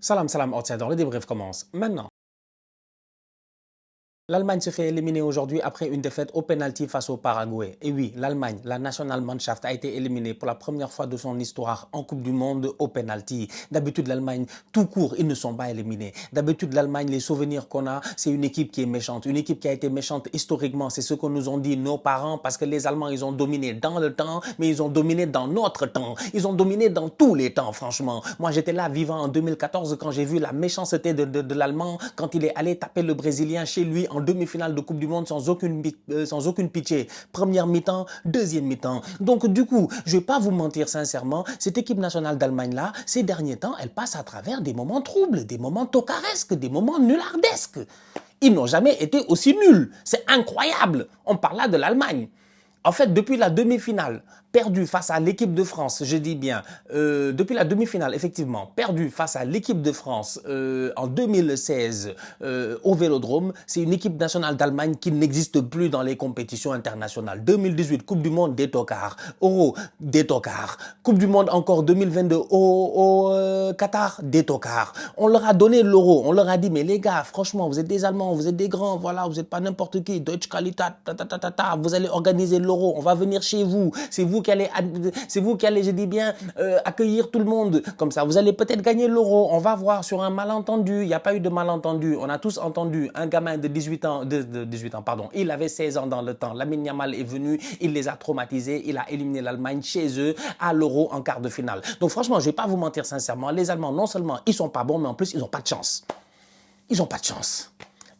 Salam, salam, outsider, le débrief commence maintenant. L'Allemagne se fait éliminer aujourd'hui après une défaite au pénalty face au Paraguay. Et oui, l'Allemagne, la Nationalmannschaft, a été éliminée pour la première fois de son histoire en Coupe du Monde au pénalty. D'habitude, l'Allemagne, tout court, ils ne sont pas éliminés. D'habitude, l'Allemagne, les souvenirs qu'on a, c'est une équipe qui est méchante. Une équipe qui a été méchante historiquement. C'est ce que nous ont dit nos parents parce que les Allemands, ils ont dominé dans le temps, mais ils ont dominé dans notre temps. Ils ont dominé dans tous les temps, franchement. Moi, j'étais là vivant en 2014 quand j'ai vu la méchanceté de l'Allemand quand il est allé taper le Brésilien chez lui en demi-finale de Coupe du Monde sans aucune pitié. Première mi-temps, deuxième mi-temps. Donc du coup, je ne vais pas vous mentir sincèrement, cette équipe nationale d'Allemagne-là, ces derniers temps, elle passe à travers des moments troubles, des moments tocaresques, des moments nullardesques. Ils n'ont jamais été aussi nuls. C'est incroyable. On parle là de l'Allemagne. En fait, depuis la demi-finale, perdu face à l'équipe de France, je dis bien, depuis la demi-finale, effectivement, perdu face à l'équipe de France en 2016 au Vélodrome, c'est une équipe nationale d'Allemagne qui n'existe plus dans les compétitions internationales. 2018, Coupe du Monde, des tocards. Euro, des tocards. Coupe du Monde encore 2022 au Qatar, des tocards. On leur a donné l'euro, on leur a dit, mais les gars, franchement, vous êtes des Allemands, vous êtes des grands, voilà, vous n'êtes pas n'importe qui, Deutsche Qualität, vous allez organiser l'euro, on va venir chez vous, c'est vous qui allez, je dis bien, accueillir tout le monde. Comme ça, vous allez peut-être gagner l'euro. On va voir sur un malentendu. Il n'y a pas eu de malentendu. On a tous entendu un gamin de 18 ans, de 18 ans, pardon. Il avait 16 ans dans le temps. Lamine Yamal est venu, il les a traumatisés. Il a éliminé l'Allemagne chez eux à l'euro en quart de finale. Donc franchement, je ne vais pas vous mentir sincèrement. Les Allemands, non seulement ils sont pas bons, mais en plus, ils n'ont pas de chance. Ils n'ont pas de chance.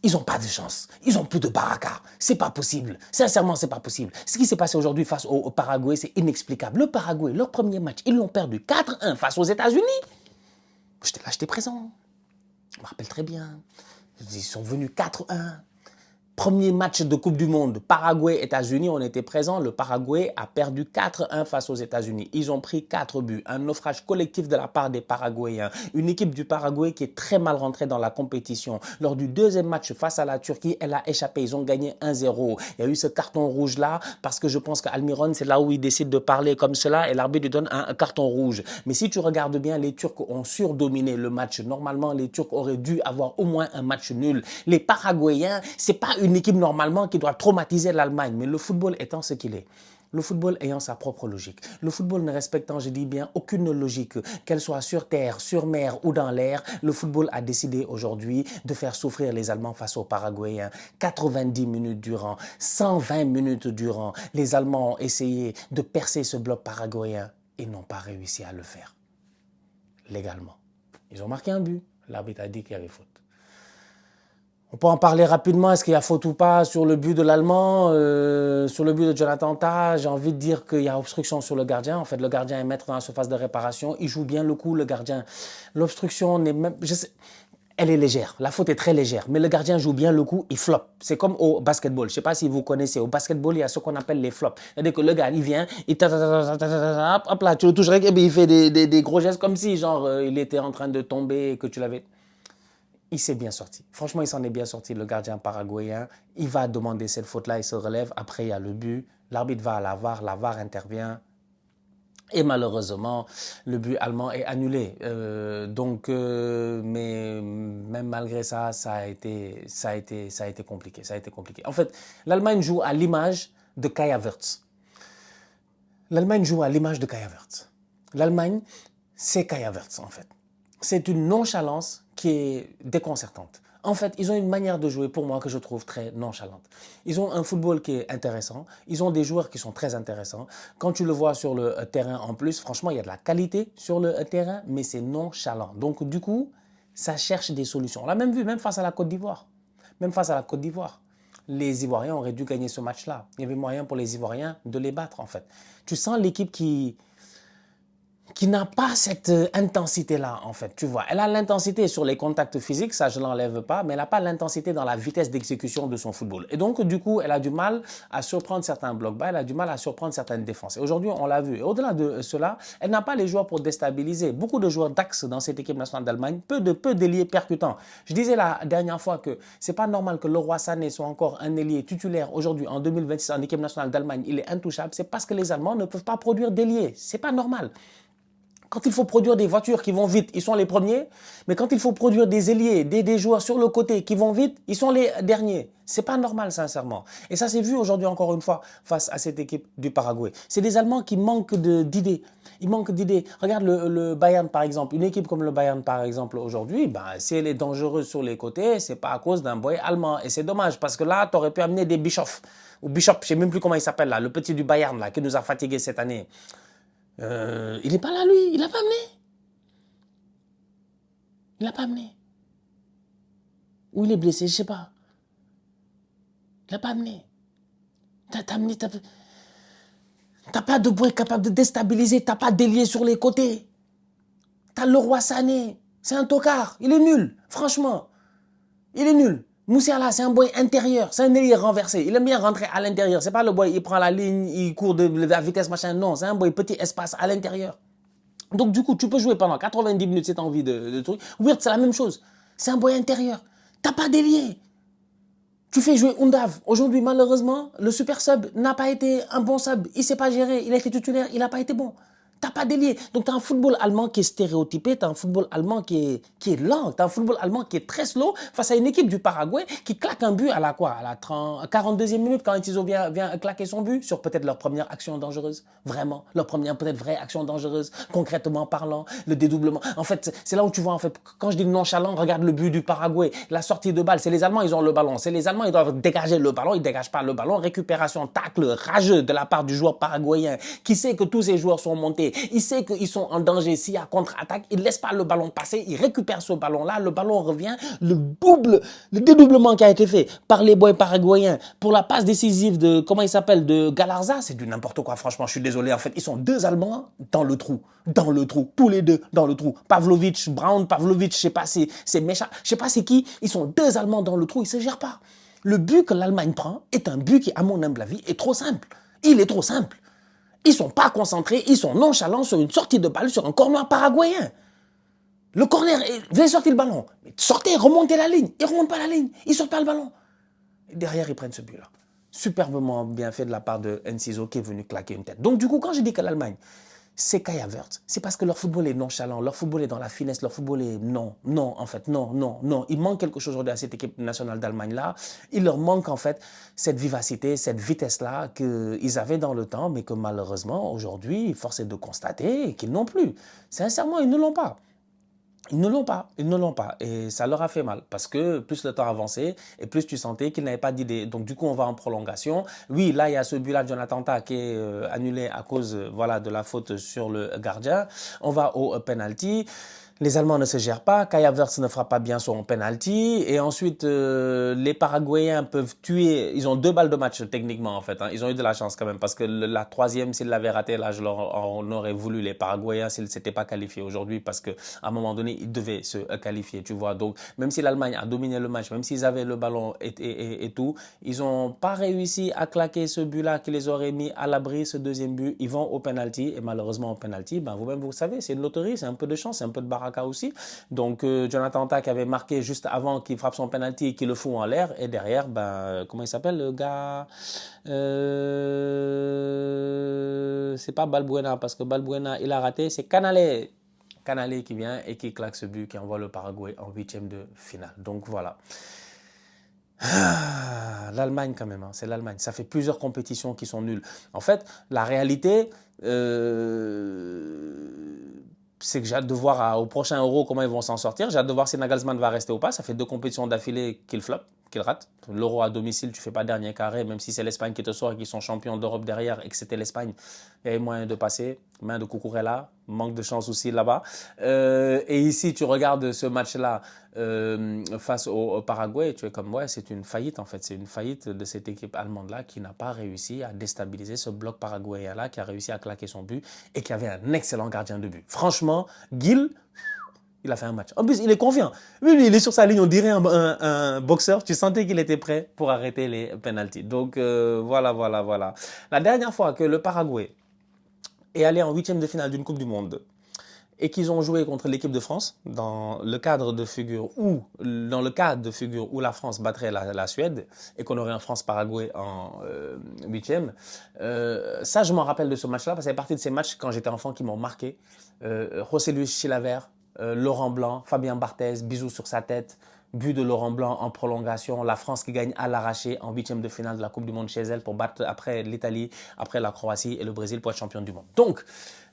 Ils n'ont pas de chance. Ils n'ont plus de baraka. C'est pas possible. Sincèrement, c'est pas possible. Ce qui s'est passé aujourd'hui face au Paraguay, c'est inexplicable. Le Paraguay, leur premier match, ils l'ont perdu 4-1 face aux États-Unis. J'étais là, j'étais présent. Je me rappelle très bien. Ils sont venus 4-1. Premier match de Coupe du Monde, Paraguay-États-Unis, on était présents. Le Paraguay a perdu 4-1 face aux États-Unis. Ils ont pris 4 buts. Un naufrage collectif de la part des Paraguayens. Une équipe du Paraguay qui est très mal rentrée dans la compétition. Lors du deuxième match face à la Turquie, elle a échappé. Ils ont gagné 1-0. Il y a eu ce carton rouge-là parce que je pense qu'Almiron, c'est là où il décide de parler comme cela et l'arbitre lui donne un carton rouge. Mais si tu regardes bien, les Turcs ont surdominé le match. Normalement, les Turcs auraient dû avoir au moins un match nul. Les Paraguayens, c'est pas une équipe normalement qui doit traumatiser l'Allemagne, mais le football étant ce qu'il est. Le football ayant sa propre logique. Le football ne respectant, je dis bien, aucune logique, qu'elle soit sur terre, sur mer ou dans l'air, le football a décidé aujourd'hui de faire souffrir les Allemands face aux Paraguayens. 90 minutes durant, 120 minutes durant, les Allemands ont essayé de percer ce bloc paraguayen. Ils n'ont pas réussi à le faire. Légalement. Ils ont marqué un but. L'arbitre a dit qu'il y avait faute. On peut en parler rapidement, est-ce qu'il y a faute ou pas sur le but de l'Allemand, sur le but de Jonathan Tah. J'ai envie de dire qu'il y a obstruction sur le gardien. En fait, le gardien est maître dans la surface de réparation. Il joue bien le coup, le gardien. L'obstruction n'est même... elle est légère, la faute est très légère, mais le gardien joue bien le coup, il floppe. C'est comme au basketball, je ne sais pas si vous connaissez, au basketball, il y a ce qu'on appelle les flops. C'est-à-dire que le gars, il vient, il hop là, tu le touches, et bien il fait des gros gestes comme si, genre, il était en train de tomber et que tu l'avais... Il s'est bien sorti. Franchement, il s'en est bien sorti, le gardien paraguayen. Il va demander cette faute-là, il se relève. Après, il y a le but. L'arbitre va à la VAR intervient. Et malheureusement, le but allemand est annulé. Mais même malgré ça, ça a été compliqué. Ça a été compliqué. En fait, l'Allemagne joue à l'image de Kai Havertz. L'Allemagne joue à l'image de Kai Havertz. L'Allemagne, c'est Kai Havertz, en fait. C'est une nonchalance qui est déconcertante. En fait, ils ont une manière de jouer pour moi que je trouve très nonchalante. Ils ont un football qui est intéressant. Ils ont des joueurs qui sont très intéressants. Quand tu le vois sur le terrain en plus, franchement, il y a de la qualité sur le terrain, mais c'est nonchalant. Donc du coup, ça cherche des solutions. On l'a même vu, même face à la Côte d'Ivoire. Même face à la Côte d'Ivoire. Les Ivoiriens auraient dû gagner ce match-là. Il y avait moyen pour les Ivoiriens de les battre, en fait. Tu sens l'équipe qui n'a pas cette intensité-là, en fait, tu vois. Elle a l'intensité sur les contacts physiques, ça je ne l'enlève pas, mais elle n'a pas l'intensité dans la vitesse d'exécution de son football. Et donc, du coup, elle a du mal à surprendre certains blocs bas, elle a du mal à surprendre certaines défenses. Et aujourd'hui, on l'a vu. Et au-delà de cela, elle n'a pas les joueurs pour déstabiliser. Beaucoup de joueurs d'axe dans cette équipe nationale d'Allemagne, peu d'ailiers percutants. Je disais la dernière fois que c'est pas normal que Leroy Sané soit encore un ailier titulaire aujourd'hui, en 2026, en équipe nationale d'Allemagne. Il est intouchable. C'est parce que les Allemands ne peuvent pas produire d'ailier. C'est pas normal. Quand il faut produire des voitures qui vont vite, ils sont les premiers. Mais quand il faut produire des ailiers, des joueurs sur le côté qui vont vite, ils sont les derniers. C'est pas normal, sincèrement. Et ça s'est vu aujourd'hui encore une fois face à cette équipe du Paraguay. C'est des Allemands qui manquent d'idées. Ils manquent d'idées. Regarde le Bayern, par exemple. Une équipe comme le Bayern, par exemple, aujourd'hui, ben, si elle est dangereuse sur les côtés, c'est pas à cause d'un boy allemand. Et c'est dommage, parce que là, tu aurais pu amener des Bischoff. Ou Bishop, je sais même plus comment il s'appelle là, le petit du Bayern là, qui nous a fatigués cette année. Il n'est pas là, lui. Il l'a pas amené. Il l'a pas amené. Ou il est blessé, je sais pas. Il l'a pas amené. T'as pas de boy capable de déstabiliser. T'as pas d'ailier sur les côtés. T'as Leroy Sané. C'est un tocard. Il est nul. Franchement. Il est nul. Moussiala, c'est un boy intérieur. C'est un ailier renversé. Il aime bien rentrer à l'intérieur. C'est pas le boy, il prend la ligne, il court de la vitesse, machin. Non, c'est un boy petit espace à l'intérieur. Donc, du coup, tu peux jouer pendant 90 minutes si tu as envie de trucs. Weird, c'est la même chose. C'est un boy intérieur. T'as pas d'ailier. Tu fais jouer Undav. Aujourd'hui, malheureusement, le super sub n'a pas été un bon sub. Il s'est pas géré. Il a été titulaire. Il n'a pas été bon. T'as pas d'ailier. Donc, tu as un football allemand qui est stéréotypé, tu as un football allemand qui est lent, tu as un football allemand qui est très slow face à une équipe du Paraguay qui claque un but à la quoi? À la 42e minute quand Etizo vient claquer son but sur peut-être leur première action dangereuse. Vraiment. Leur première peut-être vraie action dangereuse, concrètement parlant, le dédoublement. En fait, c'est là où tu vois, en fait, quand je dis nonchalant, regarde le but du Paraguay, la sortie de balle, c'est les Allemands, ils ont le ballon. C'est les Allemands, ils doivent dégager le ballon, ils dégagent pas le ballon. Récupération, tacle rageux de la part du joueur paraguayen qui sait que tous ces joueurs sont montés. Il sait qu'ils sont en danger s'il y a contre-attaque. Il ne laisse pas le ballon passer. Il récupère ce ballon-là. Le ballon revient. Le dédoublement qui a été fait par les boys paraguayens pour la passe décisive de, comment il s'appelle, de Galarza, c'est du n'importe quoi. Franchement, je suis désolé. En fait, ils sont deux Allemands dans le trou. Dans le trou. Tous les deux dans le trou. Pavlovic, Brown, Pavlovic, je sais pas, c'est méchant. Je sais pas c'est qui. Ils sont deux Allemands dans le trou. Ils se gèrent pas. Le but que l'Allemagne prend est un but qui, à mon humble avis, est trop simple. Il est trop simple. Ils sont pas concentrés, ils sont nonchalants sur une sortie de balle sur un corner paraguayen. Le corner, venez sortir le ballon. Sortez, remontez la ligne. Ils ne remontent pas la ligne, ils ne sortent pas le ballon. Et derrière, ils prennent ce but-là. Superbement bien fait de la part de Enciso qui est venu claquer une tête. Donc du coup, quand je dis que l'Allemagne, c'est Kai Havertz, c'est parce que leur football est nonchalant, leur football est dans la finesse, leur football est non. Il manque quelque chose aujourd'hui à cette équipe nationale d'Allemagne-là. Il leur manque en fait cette vivacité, cette vitesse-là qu'ils avaient dans le temps, mais que malheureusement, aujourd'hui, force est de constater qu'ils n'ont plus. Sincèrement, ils ne l'ont pas. Ils ne l'ont pas, ils ne l'ont pas. Et ça leur a fait mal parce que plus le temps avançait et plus tu sentais qu'ils n'avaient pas d'idée. Donc du coup, on va en prolongation. Oui, là, il y a ce but-là de Jonathan Tah qui est annulé à cause voilà, de la faute sur le gardien. On va au penalty. Les Allemands ne se gèrent pas, Kai Havertz ne fera pas bien son penalty et ensuite les Paraguayens peuvent tuer, ils ont 2 balles de match techniquement en fait, hein. Ils ont eu de la chance quand même parce que la troisième s'ils l'avaient raté là on aurait voulu les Paraguayens s'ils ne s'étaient pas qualifiés aujourd'hui parce que à un moment donné ils devaient se qualifier, tu vois. Donc même si l'Allemagne a dominé le match, même s'ils avaient le ballon et tout, ils n'ont pas réussi à claquer ce but là qui les aurait mis à l'abri, ce deuxième but. Ils vont au penalty et malheureusement au penalty, ben vous-même vous savez, c'est une loterie, c'est un peu de chance, c'est un peu de baraka aussi. Donc Jonathan Tah qui avait marqué juste avant qu'il frappe son penalty et qu'il le fout en l'air et derrière comment il s'appelle le gars c'est pas Balbuena parce que Balbuena il a raté, c'est Canale qui vient et qui claque ce but qui envoie le Paraguay en 8e de finale. Donc voilà. L'Allemagne quand même, hein, c'est l'Allemagne. Ça fait plusieurs compétitions qui sont nulles. En fait, la réalité, c'est que j'ai hâte de voir au prochain Euro comment ils vont s'en sortir. J'ai hâte de voir si Nagelsmann va rester ou pas. Ça fait 2 compétitions d'affilée qu'il floppe, qu'il rate. L'Euro à domicile, tu fais pas dernier carré, même si c'est l'Espagne qui te sort et qu'ils sont champions d'Europe derrière et que c'était l'Espagne. Il y avait moyen de passer. Main de Cucurella, manque de chance aussi là-bas. Et ici, tu regardes ce match-là face au Paraguay, tu es comme, ouais, c'est une faillite en fait. C'est une faillite de cette équipe allemande-là qui n'a pas réussi à déstabiliser ce bloc paraguayen-là, qui a réussi à claquer son but et qui avait un excellent gardien de but. Franchement, Gil, il a fait un match. En plus, il est confiant. Lui, il est sur sa ligne, on dirait un boxeur. Tu sentais qu'il était prêt pour arrêter les penalties. Donc, voilà. La dernière fois que le Paraguay est allé en 8e de finale d'une Coupe du Monde et qu'ils ont joué contre l'équipe de France dans le cadre de figure où la France battrait la Suède et qu'on aurait un France-Paraguay en huitième. Ça, je m'en rappelle de ce match-là parce que c'est partie de ces matchs quand j'étais enfant qui m'ont marqué. José Luis Chilavert, Laurent Blanc, Fabien Barthez, bisous sur sa tête. But de Laurent Blanc en prolongation, la France qui gagne à l'arraché en huitième de finale de la Coupe du Monde chez elle pour battre après l'Italie, après la Croatie et le Brésil pour être champion du monde. Donc,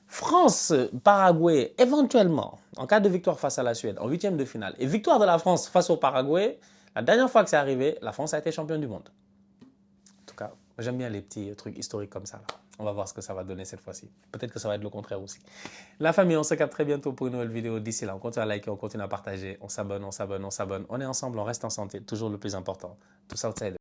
France, Paraguay, éventuellement, en cas de victoire face à la Suède, en huitième de finale, et victoire de la France face au Paraguay, la dernière fois que c'est arrivé, la France a été championne du monde. En tout cas, j'aime bien les petits trucs historiques comme ça, là. On va voir ce que ça va donner cette fois-ci. Peut-être que ça va être le contraire aussi. La famille, on se capte très bientôt pour une nouvelle vidéo. D'ici là, on continue à liker, on continue à partager, on s'abonne, on s'abonne, on s'abonne. On est ensemble, on reste en santé, toujours le plus important. Tous outside.